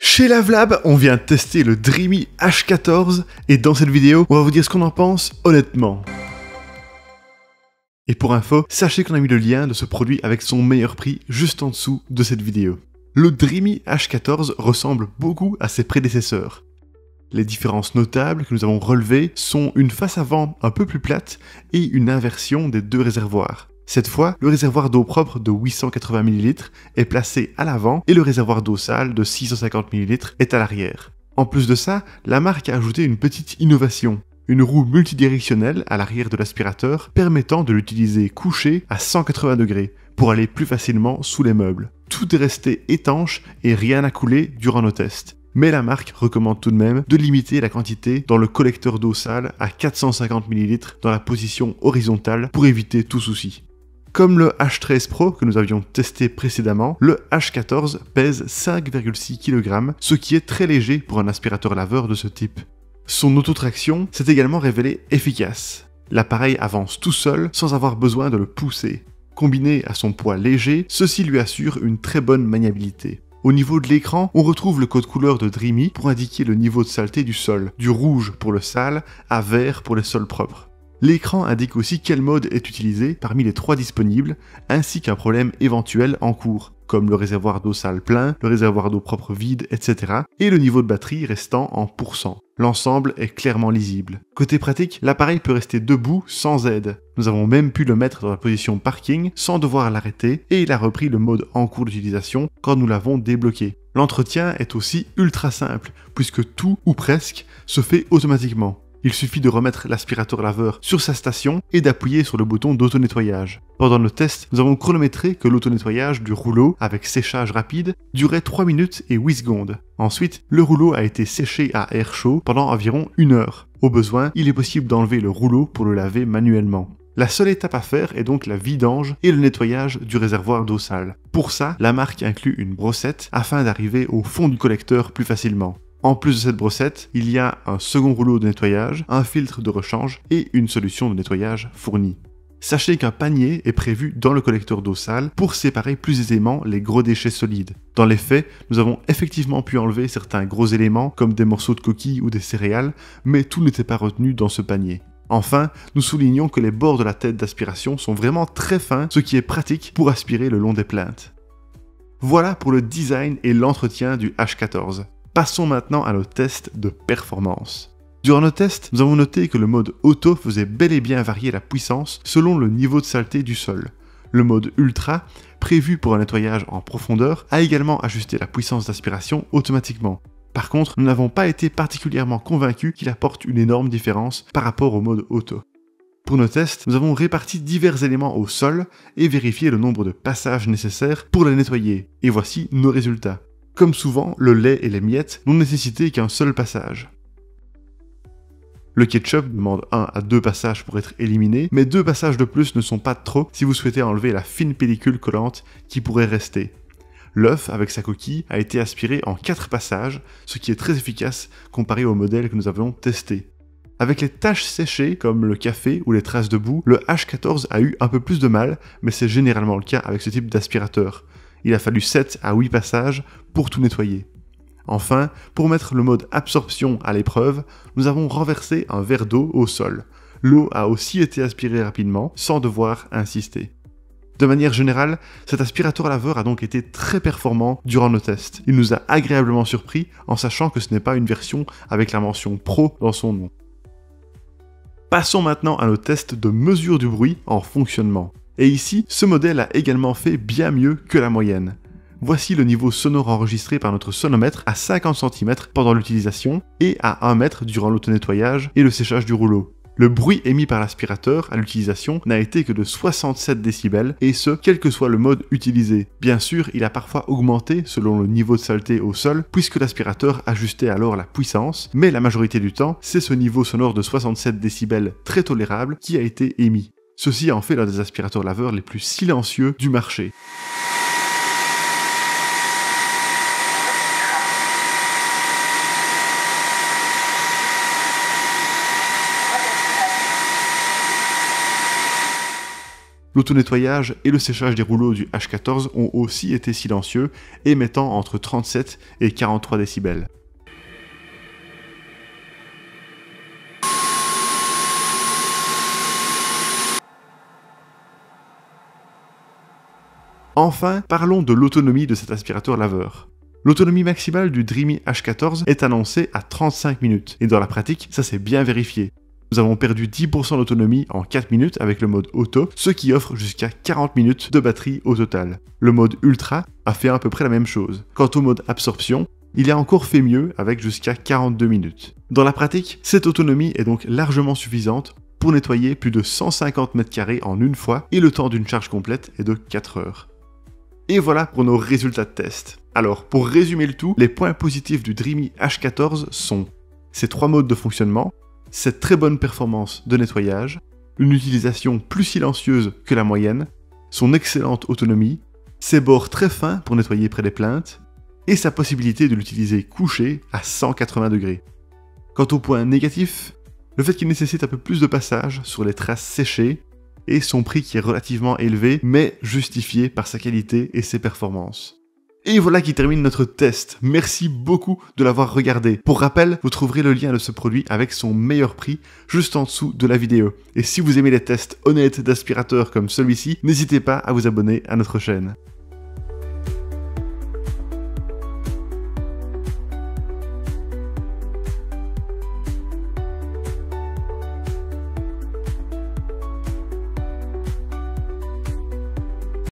Chez Lavelab, on vient de tester le Dreamy H14 et dans cette vidéo, on va vous dire ce qu'on en pense honnêtement. Et pour info, sachez qu'on a mis le lien de ce produit avec son meilleur prix juste en dessous de cette vidéo. Le Dreamy H14 ressemble beaucoup à ses prédécesseurs. Les différences notables que nous avons relevées sont une face avant un peu plus plate et une inversion des deux réservoirs. Cette fois, le réservoir d'eau propre de 880 ml est placé à l'avant et le réservoir d'eau sale de 650 ml est à l'arrière. En plus de ça, la marque a ajouté une petite innovation. Une roue multidirectionnelle à l'arrière de l'aspirateur permettant de l'utiliser couché à 180 degrés pour aller plus facilement sous les meubles. Tout est resté étanche et rien n'a coulé durant nos tests. Mais la marque recommande tout de même de limiter la quantité dans le collecteur d'eau sale à 450 ml dans la position horizontale pour éviter tout souci. Comme le H13 Pro que nous avions testé précédemment, le H14 pèse 5,6 kg, ce qui est très léger pour un aspirateur laveur de ce type. Son autotraction s'est également révélée efficace. L'appareil avance tout seul sans avoir besoin de le pousser. Combiné à son poids léger, ceci lui assure une très bonne maniabilité. Au niveau de l'écran, on retrouve le code couleur de Dreamy pour indiquer le niveau de saleté du sol, du rouge pour le sale à vert pour les sols propres. L'écran indique aussi quel mode est utilisé parmi les 3 disponibles, ainsi qu'un problème éventuel en cours, comme le réservoir d'eau sale plein, le réservoir d'eau propre vide, etc. et le niveau de batterie restant en %. L'ensemble est clairement lisible. Côté pratique, l'appareil peut rester debout sans aide. Nous avons même pu le mettre dans la position parking sans devoir l'arrêter et il a repris le mode en cours d'utilisation quand nous l'avons débloqué. L'entretien est aussi ultra simple, puisque tout, ou presque, se fait automatiquement. Il suffit de remettre l'aspirateur laveur sur sa station et d'appuyer sur le bouton d'auto-nettoyage. Pendant le test, nous avons chronométré que l'auto-nettoyage du rouleau avec séchage rapide durait 3 minutes et 8 secondes. Ensuite, le rouleau a été séché à air chaud pendant environ 1 heure. Au besoin, il est possible d'enlever le rouleau pour le laver manuellement. La seule étape à faire est donc la vidange et le nettoyage du réservoir d'eau sale. Pour ça, la marque inclut une brossette afin d'arriver au fond du collecteur plus facilement. En plus de cette brossette, il y a un second rouleau de nettoyage, un filtre de rechange et une solution de nettoyage fournie. Sachez qu'un panier est prévu dans le collecteur d'eau sale pour séparer plus aisément les gros déchets solides. Dans les faits, nous avons effectivement pu enlever certains gros éléments comme des morceaux de coquilles ou des céréales, mais tout n'était pas retenu dans ce panier. Enfin, nous soulignons que les bords de la tête d'aspiration sont vraiment très fins, ce qui est pratique pour aspirer le long des plinthes. Voilà pour le design et l'entretien du H14. Passons maintenant à nos tests de performance. Durant nos tests, nous avons noté que le mode auto faisait bel et bien varier la puissance selon le niveau de saleté du sol. Le mode ultra, prévu pour un nettoyage en profondeur, a également ajusté la puissance d'aspiration automatiquement. Par contre, nous n'avons pas été particulièrement convaincus qu'il apporte une énorme différence par rapport au mode auto. Pour nos tests, nous avons réparti divers éléments au sol et vérifié le nombre de passages nécessaires pour les nettoyer. Et voici nos résultats. Comme souvent, le lait et les miettes n'ont nécessité qu'un seul passage. Le ketchup demande 1 à 2 passages pour être éliminé, mais 2 passages de plus ne sont pas trop si vous souhaitez enlever la fine pellicule collante qui pourrait rester. L'œuf, avec sa coquille, a été aspiré en 4 passages, ce qui est très efficace comparé au modèle que nous avions testé. Avec les taches séchées, comme le café ou les traces de boue, le H14 a eu un peu plus de mal, mais c'est généralement le cas avec ce type d'aspirateur. Il a fallu 7 à 8 passages pour tout nettoyer. Enfin, pour mettre le mode absorption à l'épreuve, nous avons renversé un verre d'eau au sol. L'eau a aussi été aspirée rapidement, sans devoir insister. De manière générale, cet aspirateur laveur a donc été très performant durant nos tests. Il nous a agréablement surpris en sachant que ce n'est pas une version avec la mention Pro dans son nom. Passons maintenant à nos tests de mesure du bruit en fonctionnement. Et ici, ce modèle a également fait bien mieux que la moyenne. Voici le niveau sonore enregistré par notre sonomètre à 50 cm pendant l'utilisation et à 1 mètre durant l'auto-nettoyage et le séchage du rouleau. Le bruit émis par l'aspirateur à l'utilisation n'a été que de 67 décibels et ce, quel que soit le mode utilisé. Bien sûr, il a parfois augmenté selon le niveau de saleté au sol puisque l'aspirateur ajustait alors la puissance, mais la majorité du temps, c'est ce niveau sonore de 67 décibels très tolérable qui a été émis. Ceci en fait l'un des aspirateurs laveurs les plus silencieux du marché. L'auto-nettoyage et le séchage des rouleaux du H14 ont aussi été silencieux, émettant entre 37 et 43 décibels. Enfin, parlons de l'autonomie de cet aspirateur laveur. L'autonomie maximale du Dreamy H14 est annoncée à 35 minutes, et dans la pratique, ça s'est bien vérifié. Nous avons perdu 10% d'autonomie en 4 minutes avec le mode auto, ce qui offre jusqu'à 40 minutes de batterie au total. Le mode ultra a fait à peu près la même chose. Quant au mode absorption, il a encore fait mieux avec jusqu'à 42 minutes. Dans la pratique, cette autonomie est donc largement suffisante pour nettoyer plus de 150 m² en une fois, et le temps d'une charge complète est de 4 heures. Et voilà pour nos résultats de test. Alors, pour résumer le tout, les points positifs du Dreamy H14 sont ses 3 modes de fonctionnement, cette très bonne performance de nettoyage, une utilisation plus silencieuse que la moyenne, son excellente autonomie, ses bords très fins pour nettoyer près des plinthes, et sa possibilité de l'utiliser couché à 180 degrés. Quant aux points négatifs, le fait qu'il nécessite un peu plus de passage sur les traces séchées, et son prix qui est relativement élevé, mais justifié par sa qualité et ses performances. Et voilà qui termine notre test. Merci beaucoup de l'avoir regardé. Pour rappel, vous trouverez le lien de ce produit avec son meilleur prix juste en dessous de la vidéo. Et si vous aimez les tests honnêtes d'aspirateurs comme celui-ci, n'hésitez pas à vous abonner à notre chaîne.